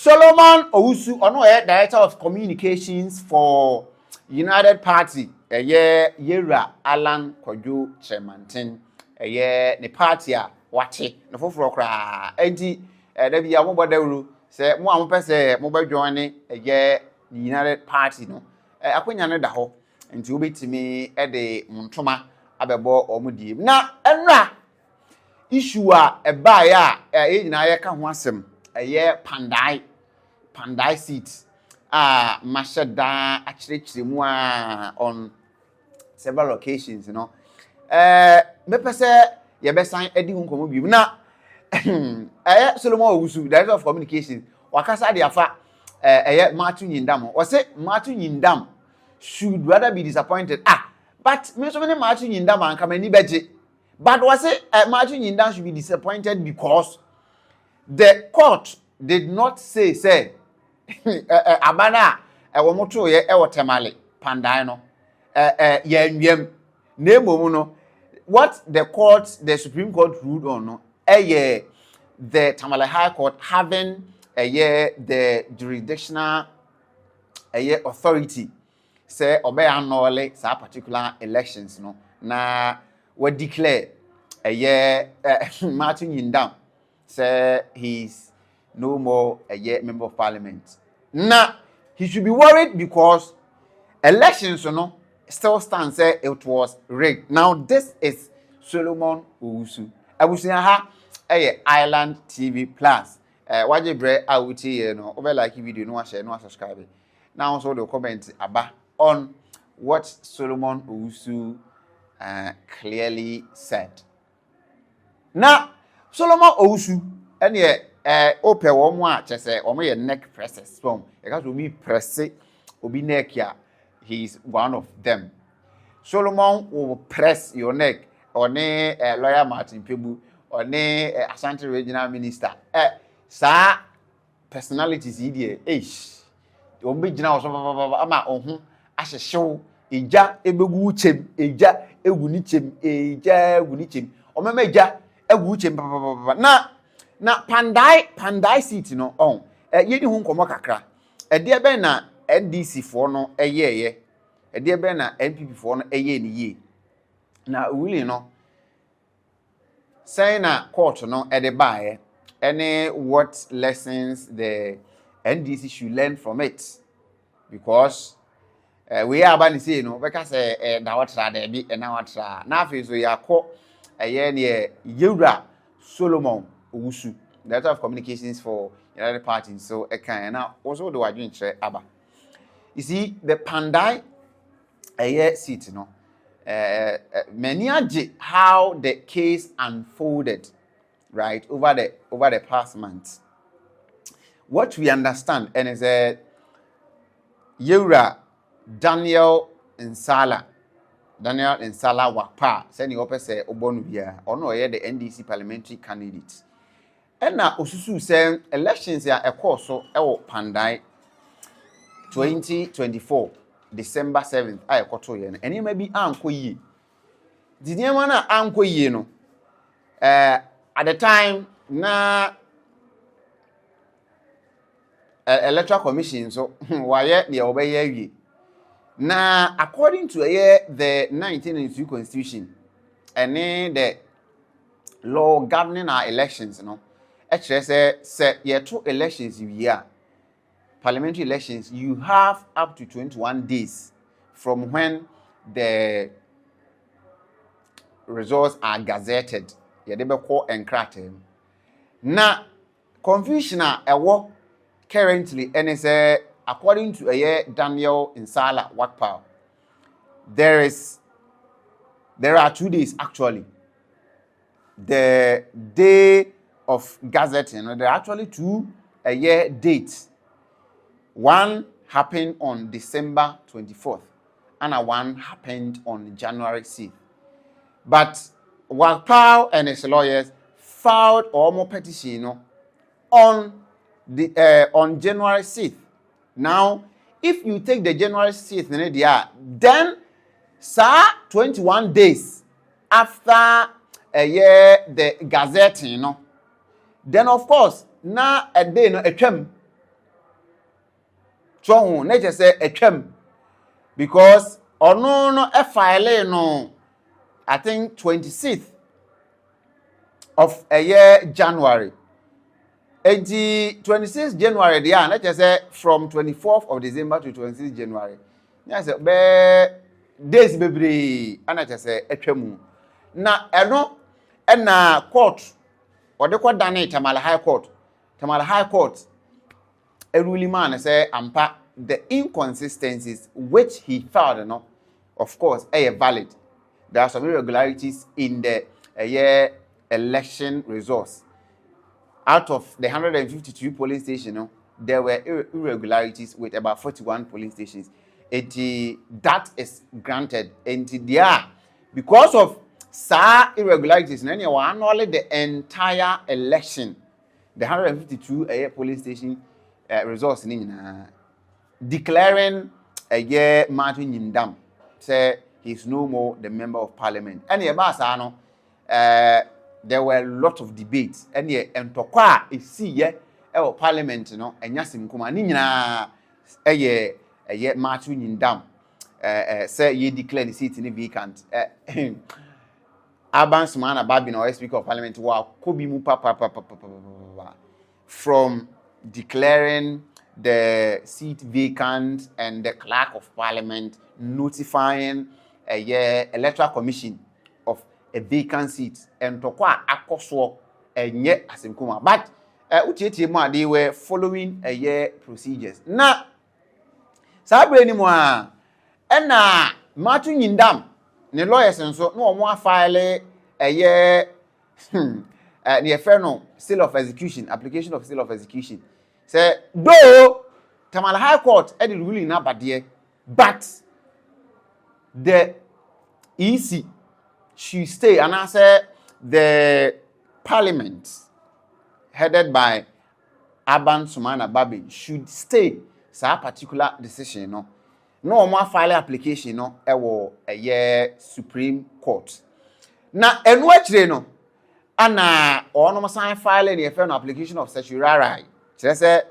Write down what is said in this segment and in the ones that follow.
Solomon Owusu, Director of Communications for United Party, Yera Alan Kojo Chemantin, the party Wache, the Fofro Cra, Enti, there be a mobile say, one person, mobile joining, the United Party, no, a queen another ho, and to be to me at the Montoma, Abebo or Mudi. Now, and issue a buyer, in I can want some, Kpandai seat. Mashada actually on several occasions, you know. Me say ye be sign edi hu komo bi na Solomon Owusu, Director of Communications, wakasa de afa Martin Yindam. O say Martin Yindam should rather be disappointed. But me so many Martin Yindam an come ni beje. But was say Martin Yindam should be disappointed because the court did not say abana ewo moto ye ewo temale Kpandai no ye nwiem na emomu no what the Supreme Court ruled on no the Tamale High Court having the jurisdictional authority say obey annul sa particular elections no na we declare Martin Yindam say he's no more a member of parliament. Now, he should be worried because elections, still stand say it was rigged. Now, this is Solomon Owusu. I will say, Island TV Plus. What you break out here, over like video, no share, no subscribe. Now, also the comment about on what Solomon Owusu clearly said. Now, Solomon Owusu, and open one more, just say, or my neck presses from. It has to be press obi neck ya. He's one of them. Solomon will press your neck, or ne lawyer Martin Pebu, or ne Ashanti Regional Minister. Sir, personalities idiot. You be general ama ohun as show. Eja ebegu chem, eja egunichim, eja egunichim. O me meja eguchem na Kpandai seat no on ye ni hu nkomo kakra e de be na NDC for no e de be na NPP for no ni ye na really no say na court no e de bae any what lessons the NDC should learn from it because we are about to say no because na what tra de bi na what tra na afi so yakọ ne Yewura Solomon Owusu, Director of Communications for United Party. So, now also the Wajun Tre Abba. You see, the Kpandai seat, many how the case unfolded, right, over the past months. What we understand, and is Yewura Daniel Nsala Wakpa, send you up say Obonubia, or no, the NDC parliamentary candidate. And now, Osusu say elections are a course so Kpandai 2024, December 7th. I got and it may be Uncle Ye. Did you want Uncle Ye? No, at the time, na electoral commission, so why yet the obey ye. Now, according to the 1992 Constitution and the law governing our elections, actually say yeah, 2 elections year, parliamentary elections, you have up to 21 days from when the results are gazetted. Yeah, they be called and cracked. Now, confusion currently, and say according to Daniel Nsala Wakpa, there are 2 days actually. The day of gazetting, there are actually 2 dates. One happened on December 24th, and one happened on January 6th. But Wakpa and his lawyers filed a more petition on January 6th. Now, if you take the January 6th, then 21 days after the gazetting, then of course, now a day a term So na je say atwam because ono no e file no I think 26th of a year January. 26th January the na je say from 24th of December to 26th January. Na say be days bebre ana je say atwamu. Na eno na court or the court dane Tamale High Court. Tamale High Court a ruling man say ampa the inconsistencies which he found of course are valid. There are some irregularities in the year election results. Out of the 152 polling stations, there were irregularities with about 41 polling stations. That is granted. And there, because of some irregularities, only the entire election, the 152 polling station results declaring a year Martin Yindam say he's no more the member of parliament. And there were a lot of debates. And tokwa is parliament, and yasim kuma nina a year Martin Yindam say ye declare the seat in the vacant. Abans man Babin or Speaker of Parliament Kobi mu from declaring the seat vacant and the clerk of parliament notifying a electoral commission of a vacant seat and tokwa akoso enye asimkuma but they were following a year procedures na sabre ni mo a na Martin Yindam ne lawyers nso no omo file a year the no seal of execution application of seal of execution. Say though Tamale High Court the ruling na badie but the EC should stay and I say the parliament headed by Aban Sumana Babin should stay sa particular decision no more file application a year Supreme Court. Na enwachire no ana ono sign file any no application of certiorari. Say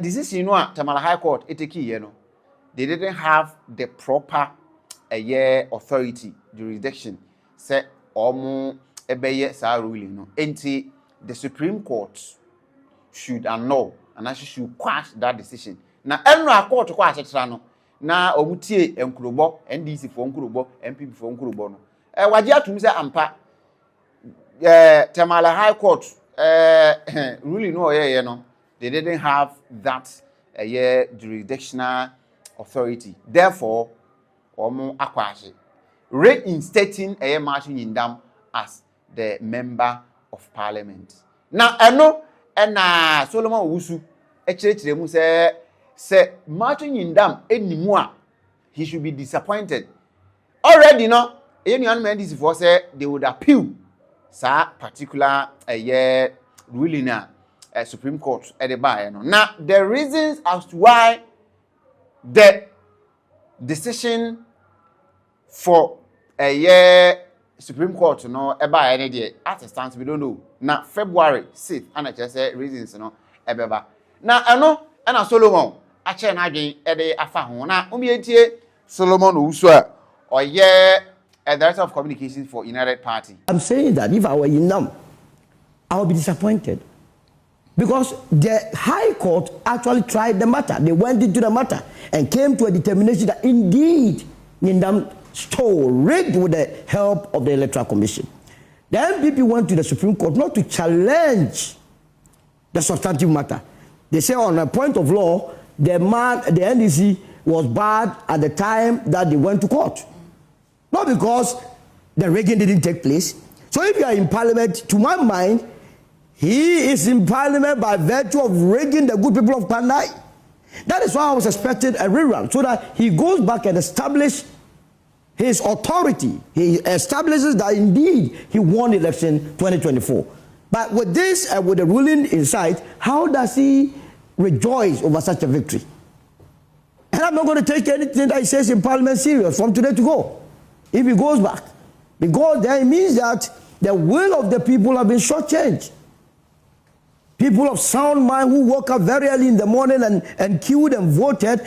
decision Tamale High Court eteki they didn't have the proper a year authority jurisdiction say omo ebeye sa ruling no enti the Supreme Court should annul and actually should quash that decision. Na enra court kwa achetra no na omutie enkurobo NDC for nkurobo MPP for nkurobo no waje atum se ampa Tamale High Court ruling no they didn't have that jurisdictional authority, therefore omo akwaje reinstating Martin Yindam as the member of parliament. Now eno na Solomon Owusu echirechire mu say Martin Yindam enimu a he should be disappointed already anyone NDC for say they would appeal sa particular ruling Supreme Court at the bar. Now the reasons as to why the decision for a year Supreme Court eba any day at a stance we don't know. Now February 6th and I just say reasons ebeba. Now and Solomon ache na adwen ede afa ho na umietie Solomon Owusu or a director of communications for United Party. I'm saying that if I were Yindam, I would be disappointed. Because the High Court actually tried the matter. They went into the matter and came to a determination that indeed Yindam stole, rigged with the help of the Electoral Commission. The MPP went to the Supreme Court not to challenge the substantive matter. They say on a point of law, the NDC was bad at the time that they went to court. Not because the rigging didn't take place. So if you are in parliament, to my mind, he is in parliament by virtue of rigging the good people of Kpandai. That is why I was expecting a rerun, so that he goes back and establishes his authority. He establishes that indeed he won election 2024. But with this, with the ruling in sight, how does he rejoice over such a victory? And I'm not going to take anything that he says in parliament serious from today to go. If he goes back, because then it means that the will of the people have been shortchanged. People of sound mind who woke up very early in the morning and queued and voted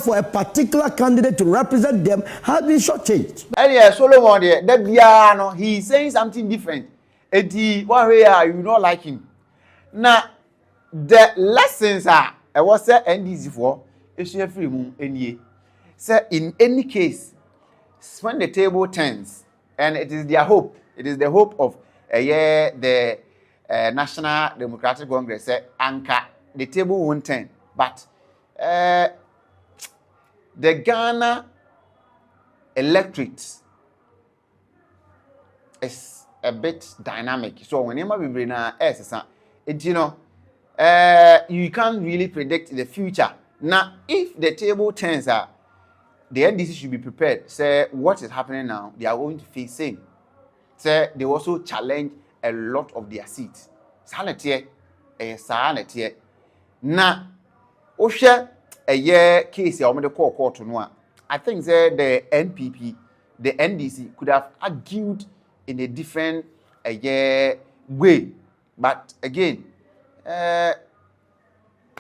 for a particular candidate to represent them have been shortchanged. And yeah, Solomon, he's saying something different. One way you not like him. Now, the lessons are, I was say NDC for, it's a free moon any. So in any case, when the table turns, and it is their hope, it is the hope of the National Democratic Congress anchor, the table won't turn. But the Ghana electorate is a bit dynamic. So whenever we bring you can't really predict the future. Now, if the table turns out, the NDC should be prepared. Say what is happening now, they are going to face same. Say they also challenge a lot of their seats. Sanity, Now, Osha a year case of the court to know. I think the NPP, the NDC could have argued in a different way. But again, it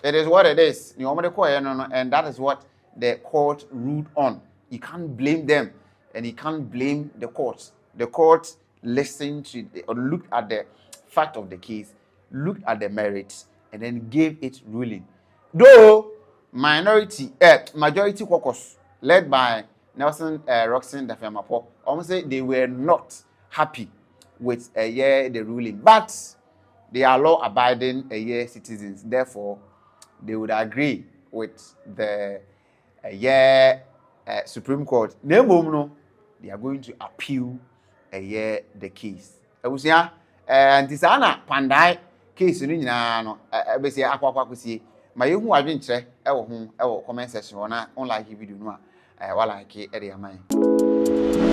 is what it is. And that is what the court ruled on. You can't blame them, and you can't blame the courts. The court listened to or looked at the fact of the case, looked at the merits, and then gave its ruling. Though majority caucus led by Nelson Roxanne Dafemapo, almost say they were not happy with the ruling, but they are law-abiding citizens. Therefore, they would agree with the Supreme Court. They are going to appeal the case. And this Kpandai case no be akwa kwesi ma yehu adwenkyerɛ ɛwɔ comment section na on like video no a wala like e dey amai.